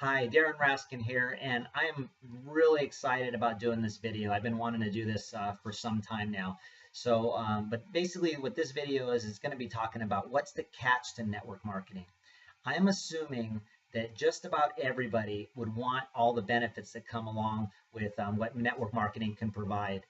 Hi, Darren Raskin here, and I'm really excited about doing this video. I've been wanting to do this for some time now. But basically what this video is going to be talking about what's the catch to network marketing. I'm assuming that just about everybody would want all the benefits that come along with what network marketing can provide.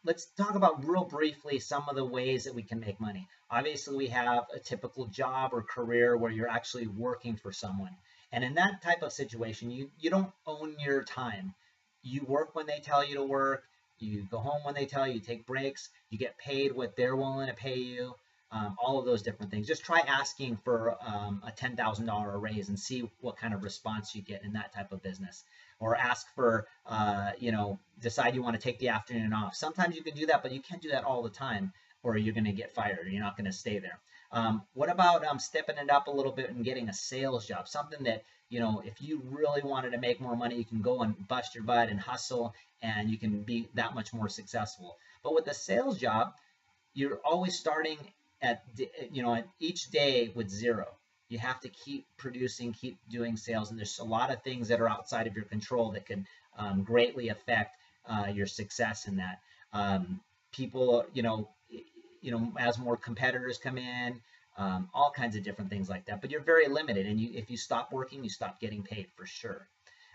Let's talk about real briefly some of the ways that we can make money. Obviously, we have a typical job or career where you're actually working for someone. And in that type of situation, you don't own your time. You work when they tell you to work, you go home when they tell you, you take breaks, you get paid what they're willing to pay you, all of those different things. Just try asking for a $10,000 raise and see what kind of response you get in that type of business. Or ask for, decide you want to take the afternoon off. Sometimes you can do that, but you can't do that all the time, or you're going to get fired. You're not going to stay there. What about stepping it up a little bit and getting a sales job? Something that, if you really wanted to make more money, you can go and bust your butt and hustle, and you can be that much more successful. But with a sales job, you're always starting at each day with zero. You have to keep producing, keep doing sales, and there's a lot of things that are outside of your control that can greatly affect your success in that. People, as more competitors come in, all kinds of different things like that. But you're very limited, and if you stop working, you stop getting paid for sure.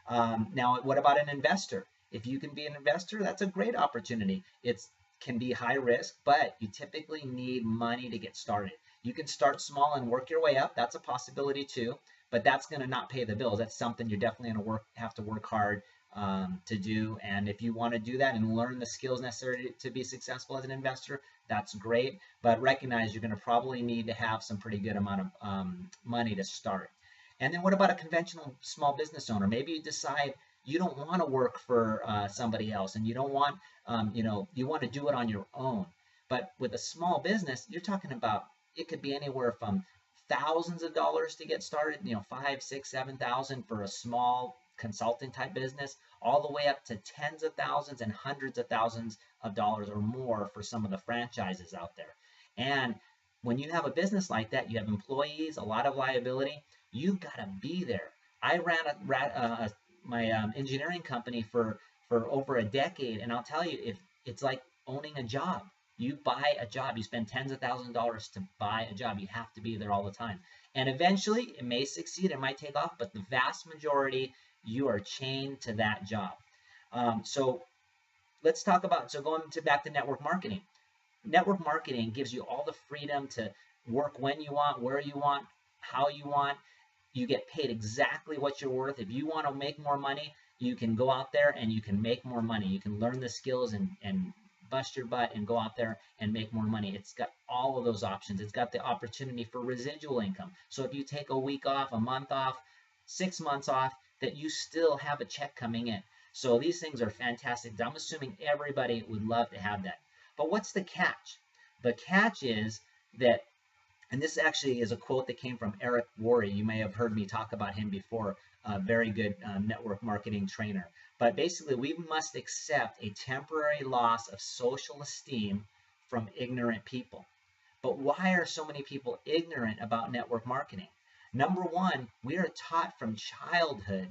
Now, what about an investor? If you can be an investor, that's a great opportunity. It's can be high risk, but you typically need money to get started. You can start small and work your way up. That's a possibility too, but that's going to not pay the bills. That's something you're definitely going to have to work hard to do. And if you want to do that and learn the skills necessary to be successful as an investor, that's great. But recognize you're going to probably need to have some pretty good amount of money to start. And then what about a conventional small business owner? Maybe you decide you don't want to work for somebody else, and you don't want, you want to do it on your own. But with a small business, you're talking about it could be anywhere from thousands of dollars to get started, 5, 6, 7,000 for a small consulting type business, all the way up to tens of thousands and hundreds of thousands of dollars or more for some of the franchises out there. And when you have a business like that, you have employees, a lot of liability, you've got to be there. I ran my engineering company for over a decade, and I'll tell you, if it's like owning a job. You buy a job, you spend tens of thousands of dollars to buy a job. You have to be there all the time. And eventually it may succeed, it might take off, but the vast majority, you are chained to that job. So let's talk about, back to network marketing. Network marketing gives you all the freedom to work when you want, where you want, how you want. You get paid exactly what you're worth. If you want to make more money, you can go out there and you can make more money. You can learn the skills and bust your butt and go out there and make more money. It's got all of those options. It's got the opportunity for residual income. So if you take a week off, a month off, 6 months off, that you still have a check coming in. So these things are fantastic. I'm assuming everybody would love to have that. But what's the catch? The catch is that, and this actually is a quote that came from Eric Worre. You may have heard me talk about him before, a very good network marketing trainer. But basically, we must accept a temporary loss of social esteem from ignorant people. But why are so many people ignorant about network marketing? Number one, we are taught from childhood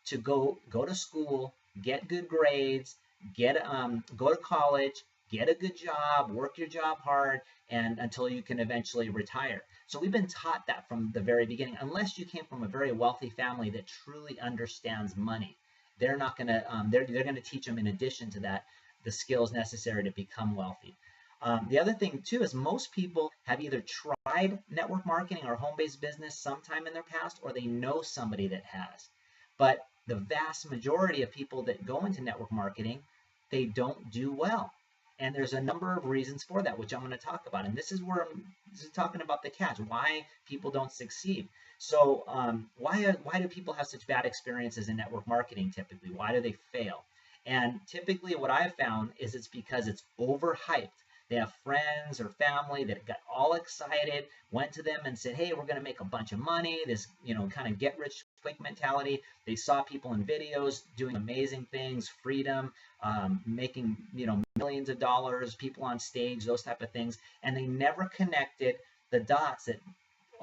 to go to school, get good grades, go to college, get a good job, work your job hard, and until you can eventually retire. So we've been taught that from the very beginning, unless you came from a very wealthy family that truly understands money. They're not going to, they're going to teach them, in addition to that, the skills necessary to become wealthy. The other thing too is most people have either tried network marketing or home-based business sometime in their past, or they know somebody that has. But the vast majority of people that go into network marketing, they don't do well. And there's a number of reasons for that, which I'm going to talk about. And this is talking about the catch, why people don't succeed. So why do people have such bad experiences in network marketing typically? Why do they fail? And typically what I've found is it's because it's overhyped. They have friends or family that got all excited, went to them and said, hey, we're going to make a bunch of money, this, kind of get rich quick mentality. They saw people in videos doing amazing things, freedom, making, millions of dollars, people on stage, those type of things. And they never connected the dots that,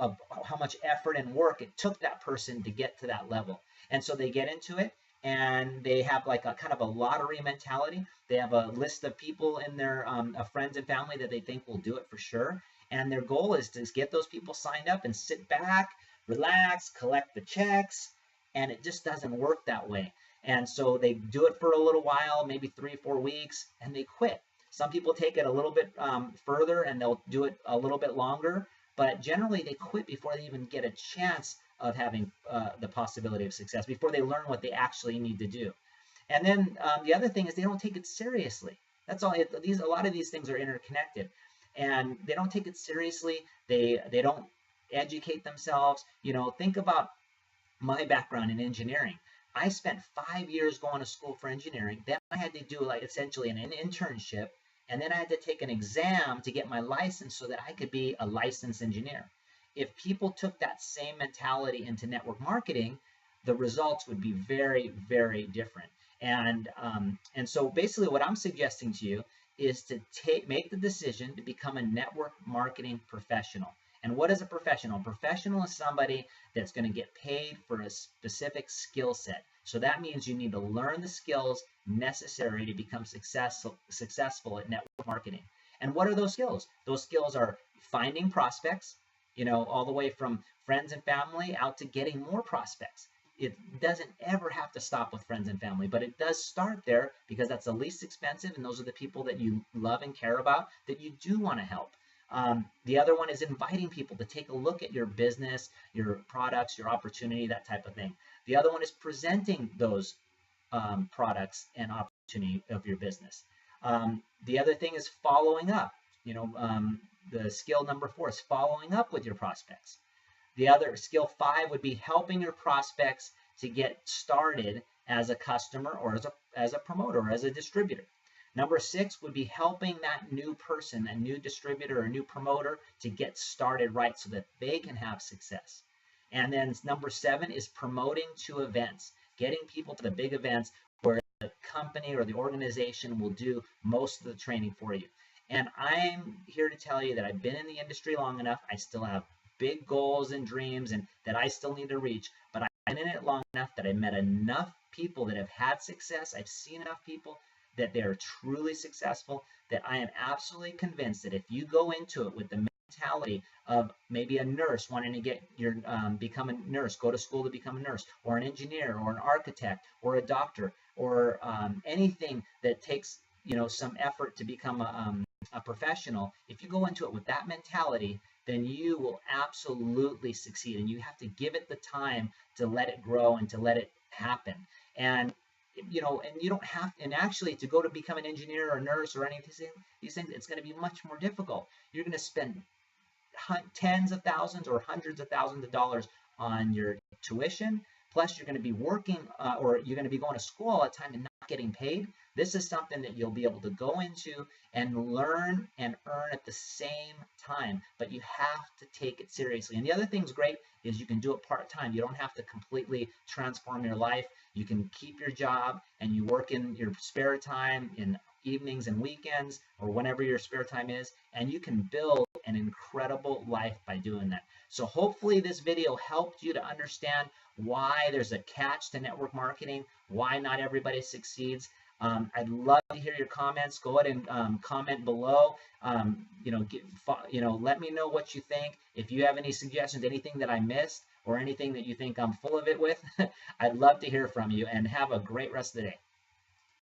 of how much effort and work it took that person to get to that level. And so they get into it, and they have like a kind of a lottery mentality. They have a list of people in their of friends and family that they think will do it for sure. And their goal is to get those people signed up and sit back, relax, collect the checks. And it just doesn't work that way. And so they do it for a little while, maybe 3-4 weeks, and they quit. Some people take it a little bit further, and they'll do it a little bit longer, but generally they quit before they even get a chance of having the possibility of success, before they learn what they actually need to do. And then the other thing is they don't take it seriously. That's all. A lot of these things are interconnected, and they don't take it seriously. They don't educate themselves. Think about my background in engineering. I spent 5 years going to school for engineering. Then I had to do like essentially an internship, and then I had to take an exam to get my license so that I could be a licensed engineer. If people took that same mentality into network marketing, the results would be very, very different. And so basically what I'm suggesting to you is to make the decision to become a network marketing professional. And what is a professional? A professional is somebody that's going to get paid for a specific skill set. So that means you need to learn the skills necessary to become successful at network marketing. And what are those skills? Those skills are finding prospects, all the way from friends and family out to getting more prospects. It doesn't ever have to stop with friends and family, but it does start there because that's the least expensive, and those are the people that you love and care about, that you do want to help. The other one is inviting people to take a look at your business, your products, your opportunity, that type of thing. The other one is presenting those products and opportunity of your business. The other thing is following up. The skill number 4 is following up with your prospects. The other skill 5 would be helping your prospects to get started as a customer or as a promoter or as a distributor. Number 6 would be helping that new person, a new distributor or new promoter, to get started right so that they can have success. And then number 7 is promoting to events, getting people to the big events where the company or the organization will do most of the training for you. And I'm here to tell you that I've been in the industry long enough. I still have big goals and dreams and that I still need to reach, but I've been in it long enough that I've met enough people that have had success. I've seen enough people that they're truly successful, that I am absolutely convinced that if you go into it with the mentality of maybe a nurse wanting to become a nurse, go to school to become a nurse, or an engineer, or an architect, or a doctor, or anything that takes some effort to become a professional, if you go into it with that mentality, then you will absolutely succeed. And you have to give it the time to let it grow and to let it happen. And you don't have, and actually to go to become an engineer or a nurse or any of these things, it's going to be much more difficult. You're going to spend tens of thousands or hundreds of thousands of dollars on your tuition. Plus you're going to be working or you're going to be going to school all the time and not getting paid. This is something that you'll be able to go into and learn and earn at the same time, but you have to take it seriously. And the other thing's great is you can do it part-time. You don't have to completely transform your life. You can keep your job and you work in your spare time in evenings and weekends or whenever your spare time is, and you can build an incredible life by doing that. So hopefully this video helped you to understand why there's a catch to network marketing, why not everybody succeeds. I'd love to hear your comments. Go ahead and comment below. Let me know what you think. If you have any suggestions, anything that I missed, or anything that you think I'm full of it with, I'd love to hear from you, and have a great rest of the day.